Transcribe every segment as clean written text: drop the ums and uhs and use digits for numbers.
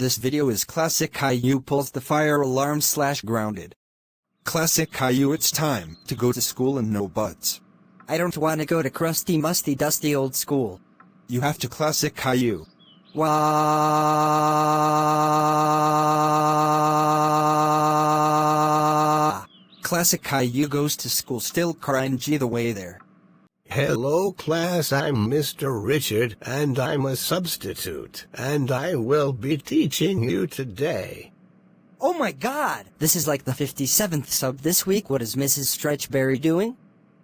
This video is Classic Caillou pulls the fire alarm / grounded. Classic Caillou, it's time to go to school and no buts. I don't want to go to crusty, musty, dusty old school. You have to Classic Caillou. Wah! Classic Caillou goes to school still cringy the way there. Hello class, I'm Mr. Richard, and I'm a substitute, and I will be teaching you today. Oh my god! This is like the 57th sub this week. What is Mrs. Stretchberry doing?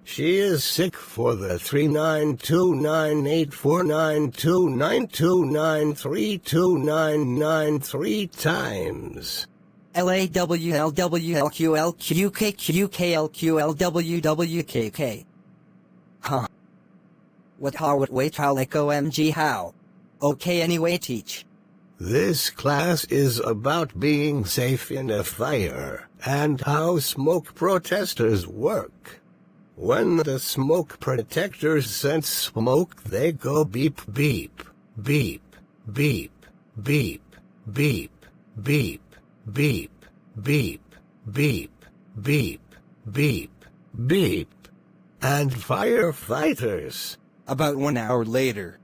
She is sick for the 39298492929329993 times. LAWLWLQLQQKQKLQLWWKK. Huh. What wait how like OMG how? Okay anyway teach. This class is about being safe in a fire, and how smoke protesters work. When the smoke protectors sense smoke, they go beep beep, beep, beep, beep, beep, beep, beep, beep, beep, beep, beep, beep. And firefighters. About 1 hour later.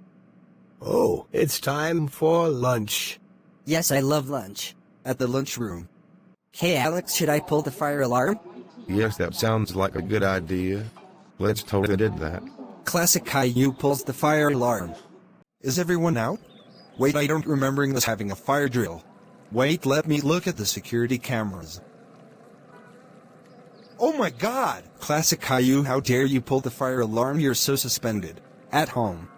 Oh, it's time for lunch. Yes, I love lunch. At the lunchroom. Hey Alex, should I pull the fire alarm? Yes, that sounds like a good idea. Let's totally did that. Classic Caillou pulls the fire alarm. Is everyone out? Wait, I don't remember us having a fire drill. Wait, let me look at the security cameras. Oh my god! Classic Caillou, how dare you pull the fire alarm? You're so suspended. At home.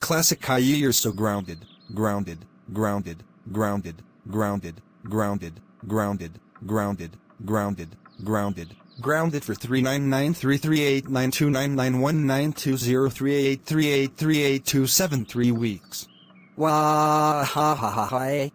Classic Caillou, you're so grounded. Grounded. Grounded. Grounded. Grounded. Grounded. Grounded. Grounded. Grounded. Grounded. Grounded for 39933892991920383838273 weeks. Wah ha ha ha ha.